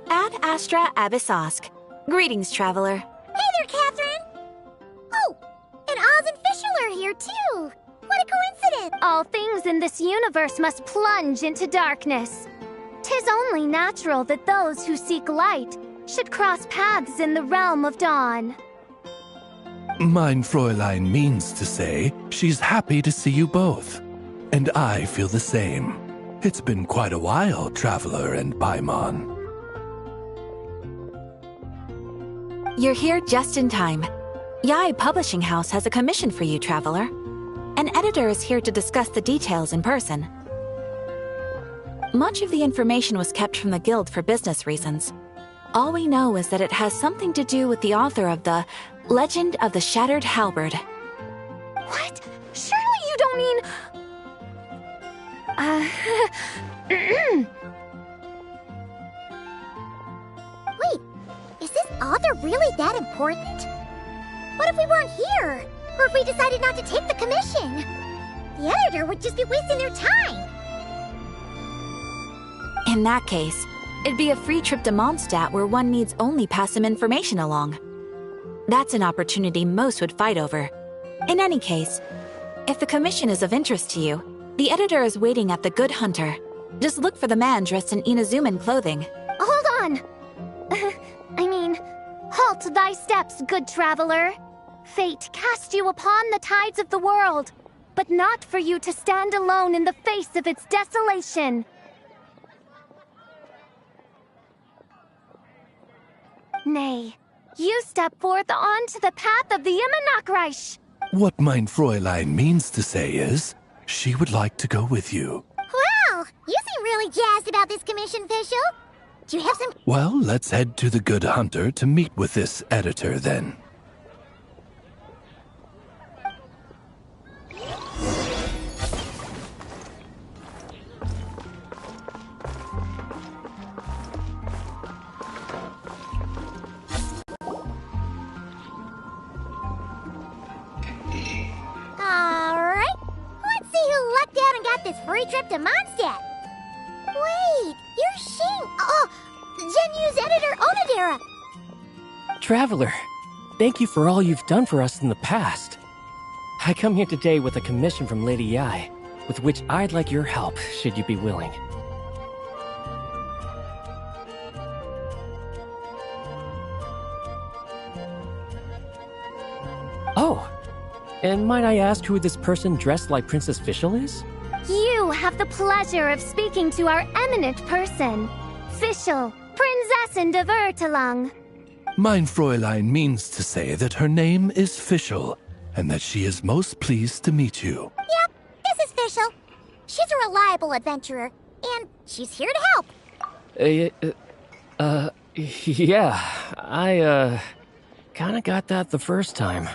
Ad Astra Abyssosk. Greetings, traveler. Hey there, Catherine! Oh, and Oz and Fischl are here, too! What a coincidence! All things in this universe must plunge into darkness. 'Tis only natural that those who seek light should cross paths in the realm of dawn. Mein Fräulein means to say she's happy to see you both. And I feel the same. It's been quite a while, Traveler and Paimon. You're here just in time. Yai Publishing House has a commission for you, traveler. An editor is here to discuss the details in person. Much of the information was kept from the guild for business reasons. All we know is that it has something to do with the author of the Legend of the Shattered Halberd. What? Surely you don't mean... Wait, is this author really that important? What if we weren't here? Or if we decided not to take the commission? The editor would just be wasting their time. In that case, it'd be a free trip to Mondstadt where one needs only pass some information along. That's an opportunity most would fight over. In any case, if the commission is of interest to you, the editor is waiting at the Good Hunter. Just look for the man dressed in Inazuman clothing. Hold on! Halt thy steps, good traveler. Fate cast you upon the tides of the world, but not for you to stand alone in the face of its desolation. Nay, you step forth onto the path of the Immernachtreich. What mein Fräulein means to say is, she would like to go with you. Wow, you seem really jazzed about this commission, Fischl. Do you have some... Well, let's head to the Good Hunter to meet with this editor, then. Alright, let's see who lucked out and got this free trip to Mondstadt. Wait, you're Shing. Oh, Genu's editor, Onodera. Traveler, thank you for all you've done for us in the past. I come here today with a commission from Lady Yai, with which I'd like your help, should you be willing. Oh, and might I ask who this person dressed like Princess Fischl is? You have the pleasure of speaking to our eminent person, Fischl, Prinzessin de Vertalang. Mein Fräulein means to say that her name is Fischl, and that she is most pleased to meet you. Yep, this is Fischl. She's a reliable adventurer, and she's here to help. Yeah, I, kinda got that the first time.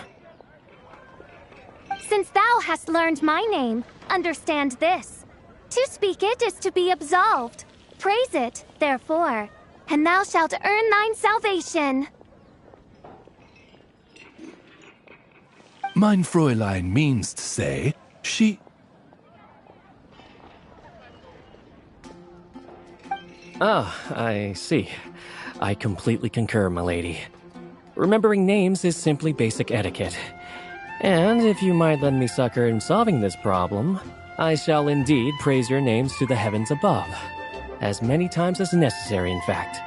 Since thou hast learned my name, understand this. To speak it is to be absolved. Praise it, therefore, and thou shalt earn thine salvation. Mein Fräulein means to say she... Ah, I see. I completely concur, my lady. Remembering names is simply basic etiquette. And if you might lend me succor in solving this problem, I shall indeed praise your names to the heavens above. As many times as necessary, in fact.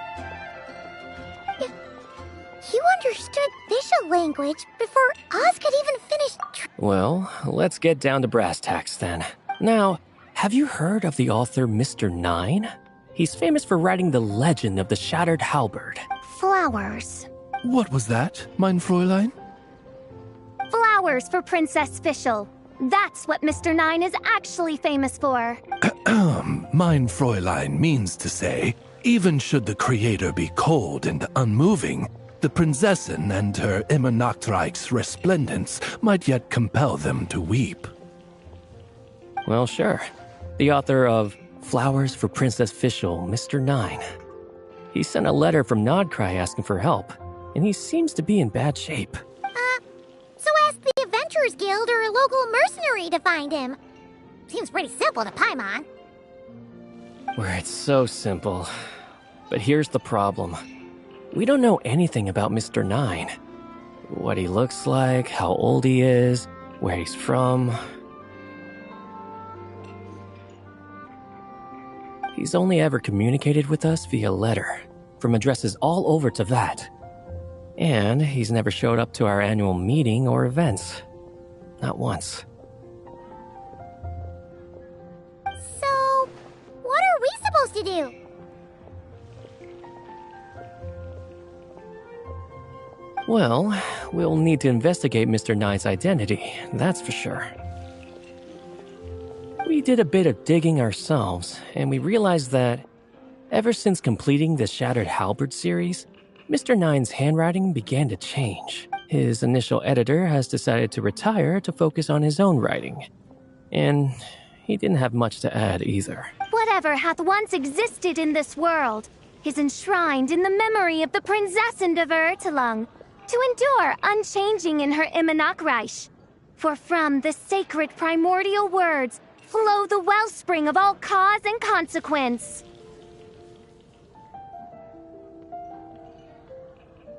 You understood Fischl language before Oz could even finish... Well, let's get down to brass tacks then. Now, have you heard of the author Mr. Nine? He's famous for writing the legend of the Shattered Halberd. Flowers. What was that, mein Fräulein? Flowers for Princess Fischl. That's what Mr. Nine is actually famous for. Mein Fräulein means to say, even should the creator be cold and unmoving, the Prinzessin and her immer Nachtreich's resplendence might yet compel them to weep. Well, sure. The author of Flowers for Princess Fischl, Mr. Nine. He sent a letter from Nodcry asking for help, and he seems to be in bad shape. So ask the Adventurers Guild or a local mercenary to find him. Seems pretty simple to Paimon. Where it's so simple. But here's the problem. We don't know anything about Mr. Nine. What he looks like, how old he is, where he's from. He's only ever communicated with us via letter, from addresses all over Teyvat. And he's never showed up to our annual meeting or events. Not once. So, what are we supposed to do? Well, we'll need to investigate Mr. Nine's identity, that's for sure. We did a bit of digging ourselves, and we realized that ever since completing the Shattered Halberd series, Mr. Nine's handwriting began to change. His initial editor has decided to retire to focus on his own writing. And he didn't have much to add either. Whatever hath once existed in this world is enshrined in the memory of the Prinzessin de Vertelung, to endure unchanging in her Immenachreich. For from the sacred primordial words flow the wellspring of all cause and consequence.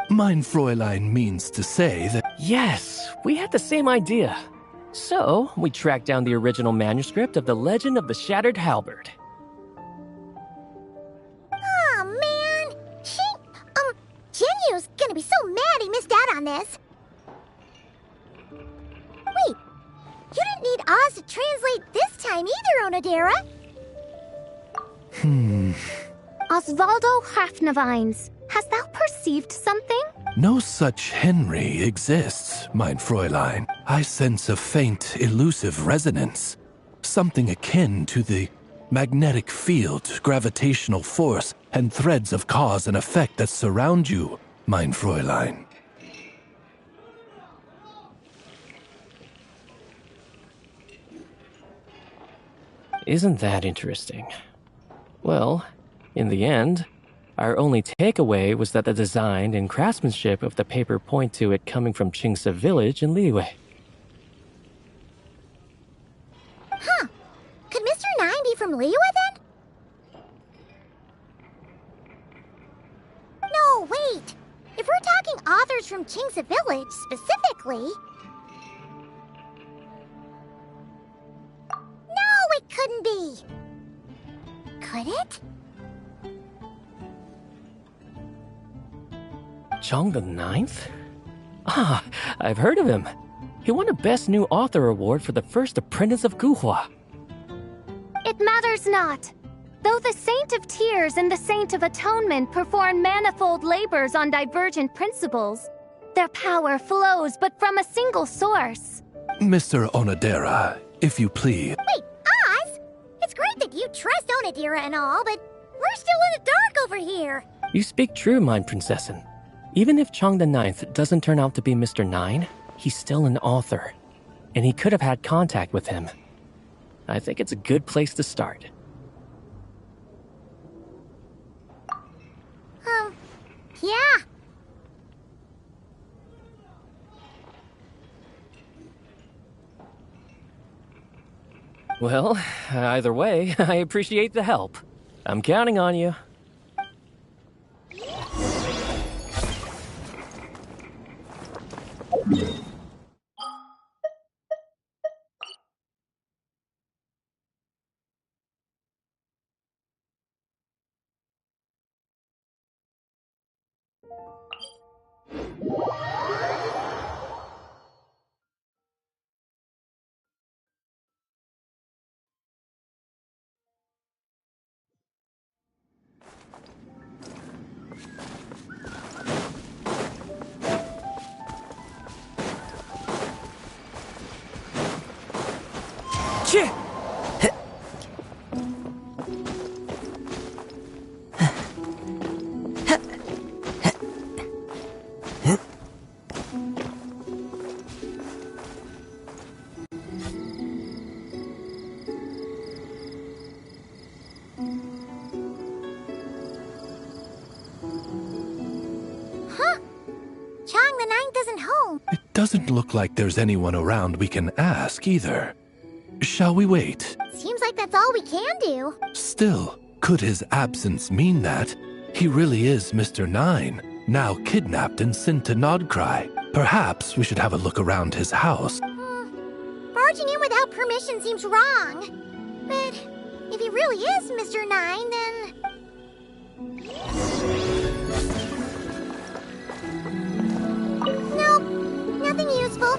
Mein Fräulein means to say that... Yes, we had the same idea. So, we tracked down the original manuscript of the Legend of the Shattered Halberd. Oh man, Genyu's gonna be so mad he missed out on this. Wait, you didn't need Oz to translate this time either, Onodera. Osvaldo Hafnavines, hast thou perceived something? No such Henry exists, mein Fräulein. I sense a faint, elusive resonance. Something akin to the magnetic field, gravitational force, and threads of cause and effect that surround you, mein Fräulein. Isn't that interesting? Well, in the end, our only takeaway was that the design and craftsmanship of the paper point to it coming from Qingse village in Liyue. Huh. Could Mr. Nine be from Liyue then? No, wait. If we're talking authors from Qingse village specifically... No, it couldn't be. Could it? Chong the Ninth? Ah, I've heard of him. He won a Best New Author award for the first apprentice of Guhua. It matters not. Though the Saint of Tears and the Saint of Atonement perform manifold labors on divergent principles, their power flows but from a single source. Mr. Onodera, if you please. Wait, Oz? It's great that you trust Onodera and all, but we're still in the dark over here. You speak true, mein Prinzessin. Even if Chong the Ninth doesn't turn out to be Mr. Nine, he's still an author, and he could have had contact with him. I think it's a good place to start. Yeah. Well, either way, I appreciate the help. I'm counting on you. doesn't look like there's anyone around we can ask either. Shall we wait? Seems like that's all we can do. Still, could his absence mean that he really is Mr. Nine, now kidnapped and sent to Nodcry? Perhaps we should have a look around his house. Barging in without permission seems wrong. But if he really is Mr. Nine, then... Nope, nothing useful.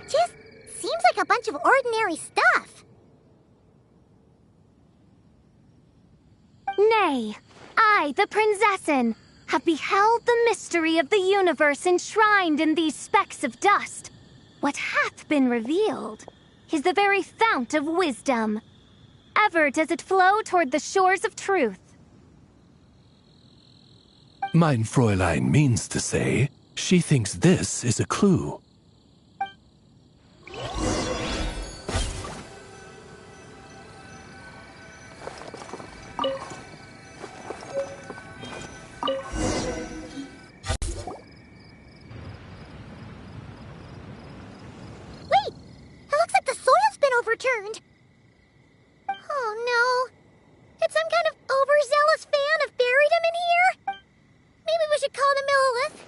Just seems like a bunch of ordinary stuff. Nay, I, the Princessin, have beheld the mystery of the universe enshrined in these specks of dust. What hath been revealed is the very fount of wisdom. Ever does it flow toward the shores of truth. Mein Fräulein means to say she thinks this is a clue. Overturned. Oh no. Did some kind of overzealous fan have buried him in here? Maybe we should call him Millilith.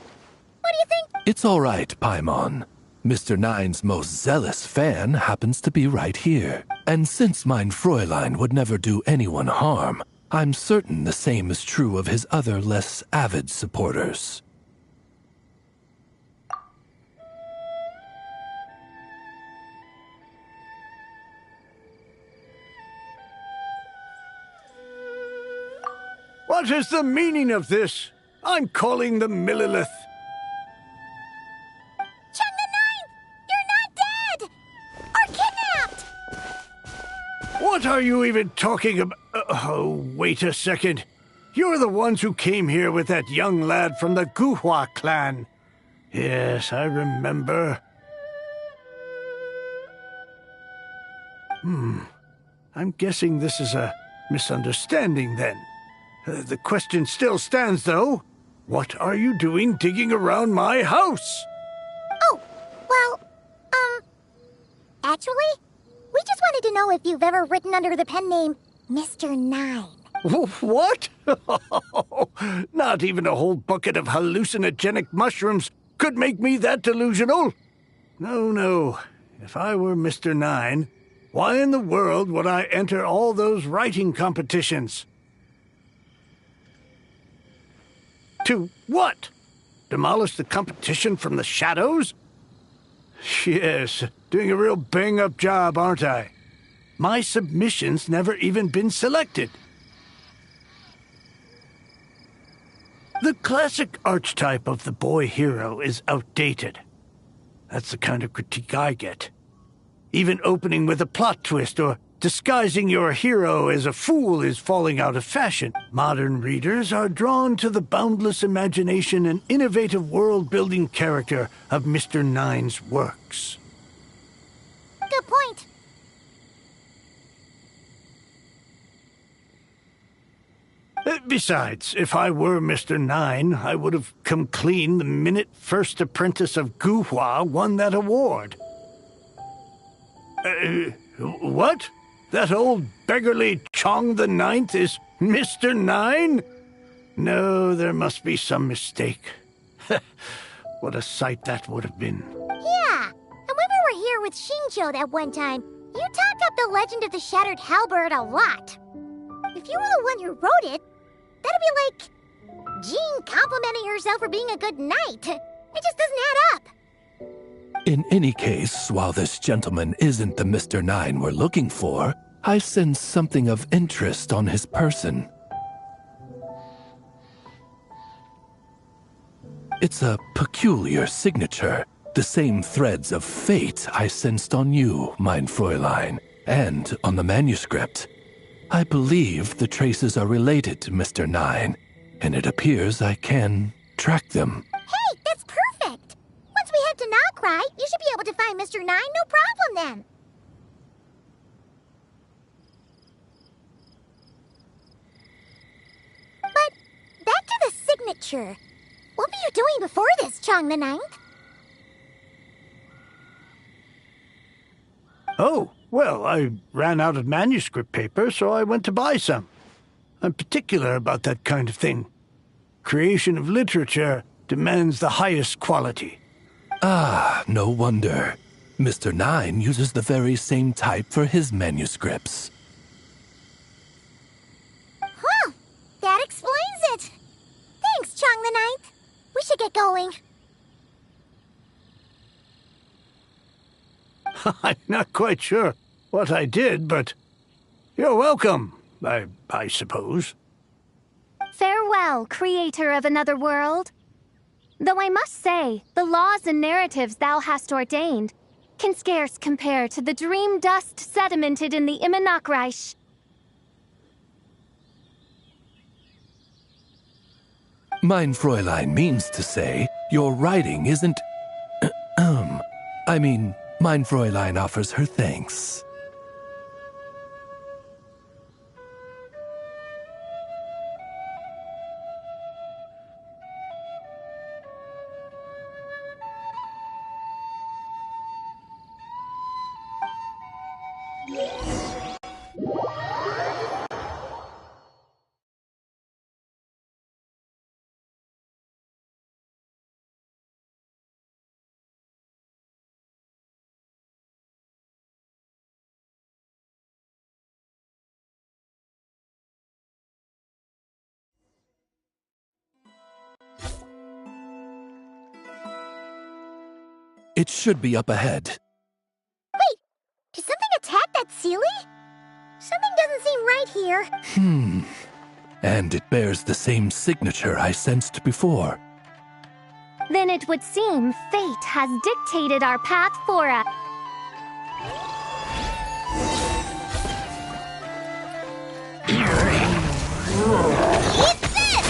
What do you think? It's all right, Paimon. Mr. Nine's most zealous fan happens to be right here. And since Mein Fräulein would never do anyone harm, I'm certain the same is true of his other less avid supporters. What is the meaning of this? I'm calling the Millilith. Cheng the Ninth! You're not dead! Or kidnapped! What are you even talking about? Oh, wait a second. You're the ones who came here with that young lad from the Guhua clan. Yes, I remember. I'm guessing this is a misunderstanding then. The question still stands, though. What are you doing digging around my house? Oh, well, actually, we just wanted to know if you've ever written under the pen name Mr. Nine. What? Not even a whole bucket of hallucinogenic mushrooms could make me that delusional. No. If I were Mr. Nine, why in the world would I enter all those writing competitions? To what? Demolish the competition from the shadows? Yes, doing a real bang-up job, aren't I? My submission's never even been selected. The classic archetype of the boy hero is outdated. That's the kind of critique I get. Even opening with a plot twist or disguising your hero as a fool is falling out of fashion. Modern readers are drawn to the boundless imagination and innovative world-building character of Mr. Nine's works. Good point. Besides, if I were Mr. Nine, I would have come clean the minute First Apprentice of Guhua won that award. What? That old beggarly Chong the Ninth is Mr. Nine? No, there must be some mistake. What a sight that would have been. Yeah, and when we were here with Shinjo that one time, you talked up the legend of the Shattered Halberd a lot. If you were the one who wrote it, that'd be like Jean complimenting herself for being a good knight. It just doesn't add up. In any case, while this gentleman isn't the Mr. Nine we're looking for, I sense something of interest on his person. It's a peculiar signature, the same threads of fate I sensed on you, mein Fräulein, and on the manuscript. I believe the traces are related to Mr. Nine, and it appears I can track them. Hey, that's perfect! Once we head to Nodcry, you should be able to find Mr. Nine, no problem then. back to the signature. What were you doing before this, Chong the Ninth? Oh, well, I ran out of manuscript paper, so I went to buy some. I'm particular about that kind of thing. Creation of literature demands the highest quality. Ah, no wonder. Mr. Nine uses the very same type for his manuscripts. Huh, that explains it. Thanks, Chong the Ninth. We should get going. I'm not quite sure what I did, but you're welcome, I suppose. Farewell, creator of another world. Though I must say, the laws and narratives thou hast ordained can scarce compare to the dream dust sedimented in the Immanakreich. Mein Fräulein means to say, your writing isn't... Mein Fräulein offers her thanks. It should be up ahead. Wait, did something attack that Sealy? Something doesn't seem right here. And it bears the same signature I sensed before. Then it would seem fate has dictated our path for us. Eat this!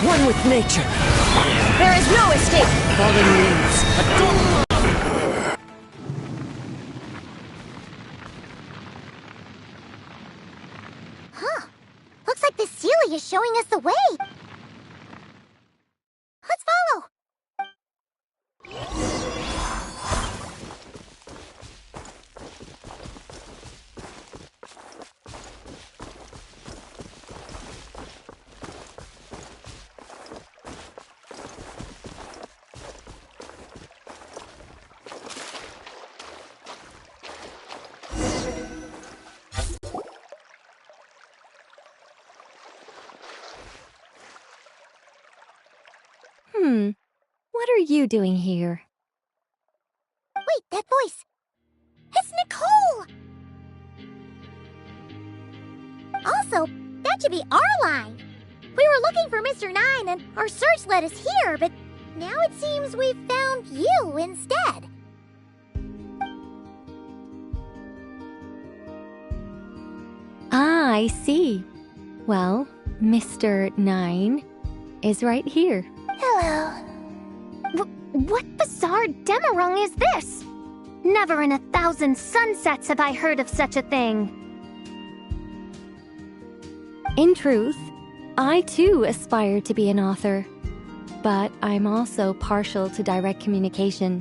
One with nature. There is no escape. Fallen leaves. Huh. Looks like the Sealy is showing us the way. Let's follow. What are you doing here? Wait, that voice. It's Nicole! Also, that should be our line. We were looking for Mr. Nine and our search led us here, but now it seems we've found you instead. Ah, I see. Well, Mr. Nine is right here. Hello. What bizarre demarung is this? Never in 1,000 sunsets have I heard of such a thing. In truth, I too aspire to be an author. But I'm also partial to direct communication.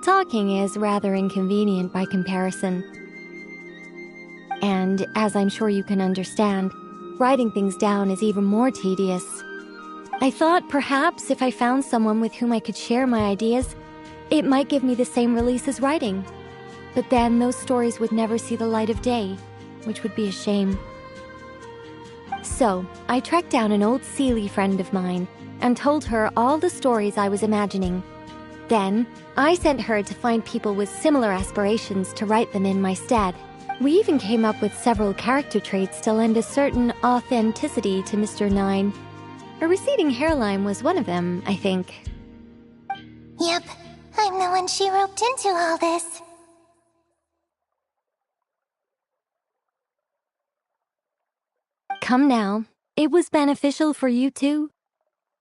Talking is rather inconvenient by comparison. And as I'm sure you can understand, writing things down is even more tedious. I thought perhaps if I found someone with whom I could share my ideas, it might give me the same release as writing. But then those stories would never see the light of day, which would be a shame. So, I tracked down an old Sealy friend of mine and told her all the stories I was imagining. Then, I sent her to find people with similar aspirations to write them in my stead. We even came up with several character traits to lend a certain authenticity to Mr. Nine. A receding hairline was one of them, I think. Yep, I'm the one she roped into all this. Come now, it was beneficial for you too.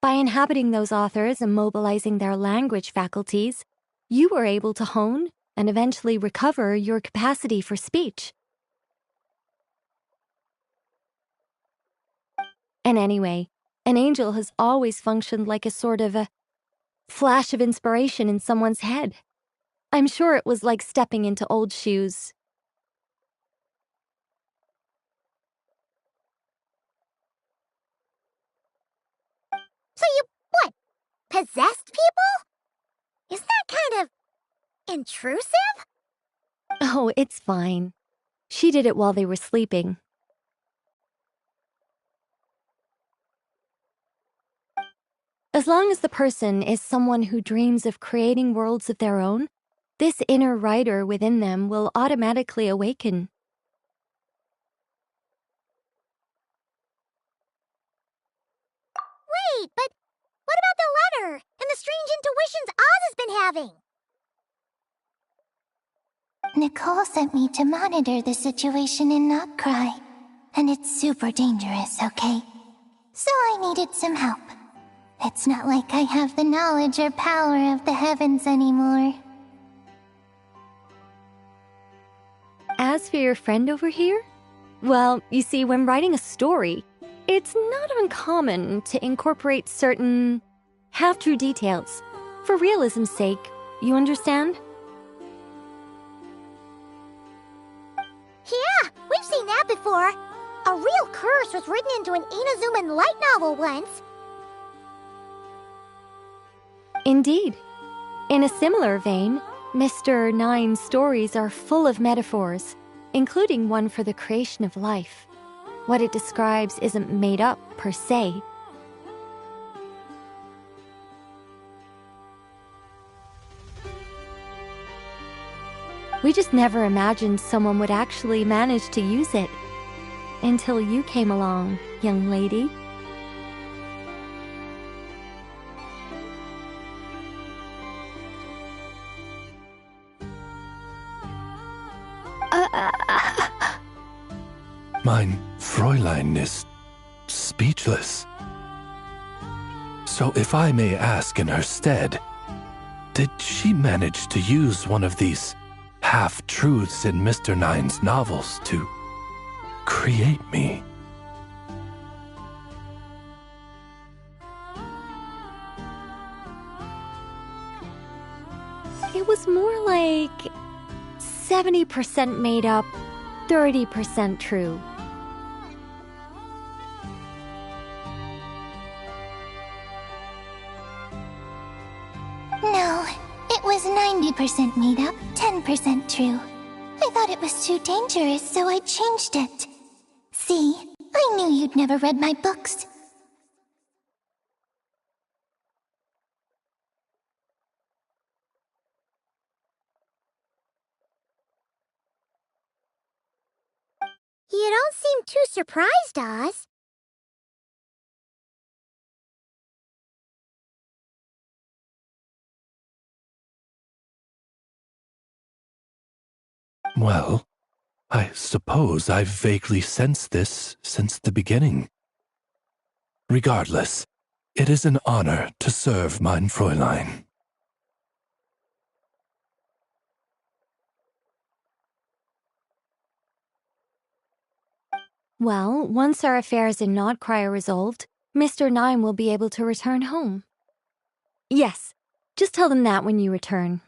By inhabiting those authors and mobilizing their language faculties, you were able to hone and eventually recover your capacity for speech. And anyway, an angel has always functioned like a sort of a flash of inspiration in someone's head. I'm sure it was like stepping into old shoes. So you, what, possessed people? Isn't that kind of intrusive? Oh, it's fine. She did it while they were sleeping. As long as the person is someone who dreams of creating worlds of their own, this inner writer within them will automatically awaken. Wait, but what about the letter and the strange intuitions Oz has been having? Nicole sent me to monitor the situation in Notcry. And it's super dangerous, okay? So I needed some help. It's not like I have the knowledge or power of the heavens anymore. As for your friend over here? Well, you see, when writing a story, it's not uncommon to incorporate certain half-true details. For realism's sake, you understand? Yeah, we've seen that before. A real curse was written into an Inazuman light novel once. Indeed. In a similar vein, Mr. Nine's stories are full of metaphors, including one for the creation of life. What it describes isn't made up, per se. We just never imagined someone would actually manage to use it. Until you came along, young lady. Mein Fräulein is speechless. So if I may ask in her stead, did she manage to use one of these half-truths in Mr. Nine's novels to create me? It was more like 70% made up, 30% true. No, it was 90% made up, 10% true. I thought it was too dangerous, so I changed it. See, I knew you'd never read my books. You don't seem too surprised, Oz. Well, I suppose I've vaguely sensed this since the beginning. Regardless, it is an honor to serve mein Fräulein. Well, once our affairs in Nodcry are resolved, Mr. Nine will be able to return home. Yes, just tell them that when you return.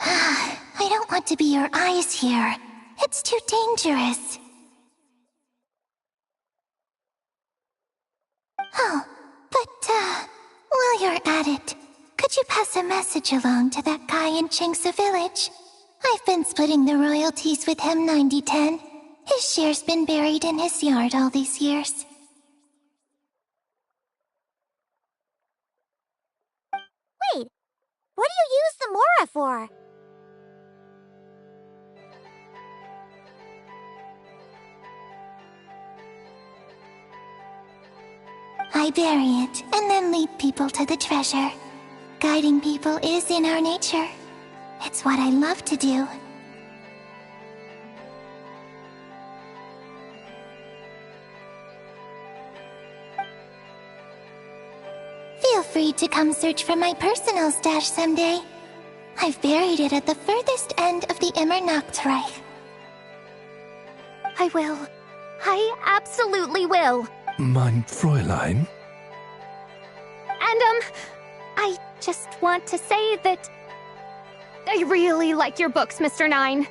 I don't want to be your eyes here. It's too dangerous. Oh, but, while you're at it, could you pass a message along to that guy in Chingsa village? I've been splitting the royalties with him 90-10. His share's been buried in his yard all these years. Wait, what do you use the Mora for? I bury it, and then lead people to the treasure. Guiding people is in our nature. It's what I love to do. Feel free to come search for my personal stash someday. I've buried it at the furthest end of the Immer Nachtreich. I will. I absolutely will. Mein Fräulein? And, I just want to say that I really like your books, Mr. Nine.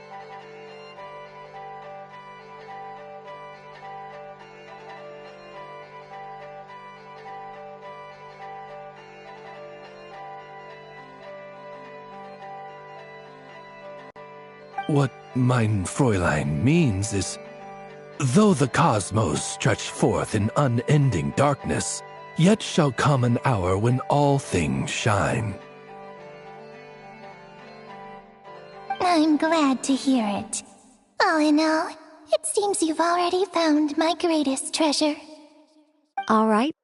What mein Fräulein means is, though the cosmos stretch forth in unending darkness, yet shall come an hour when all things shine. I'm glad to hear it. All in all, it seems you've already found my greatest treasure. All right,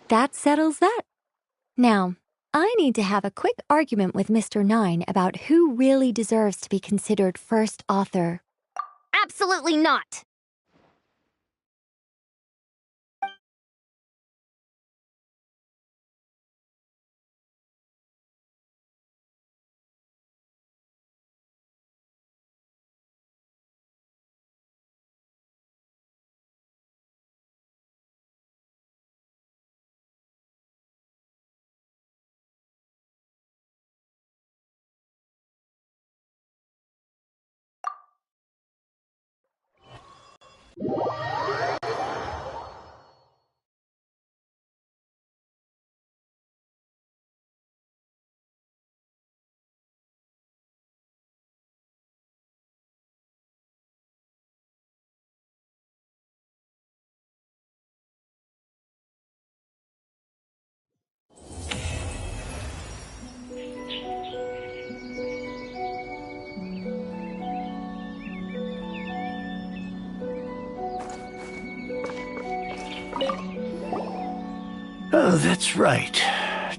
that settles that. Now, I need to have a quick argument with Mr. Nine about who really deserves to be considered first author. Absolutely not. Oh, that's right.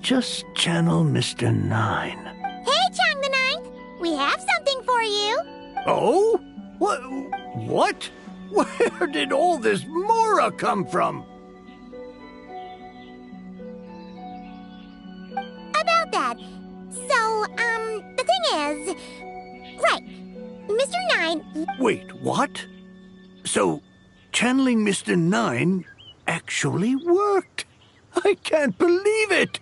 Just channel Mr. Nine. Hey, Chang the Ninth! We have something for you! Oh? What? Where did all this Mora come from? About that. So, the thing is... Right. Mr. Nine... Wait, what? So, channeling Mr. Nine actually worked? I can't believe it!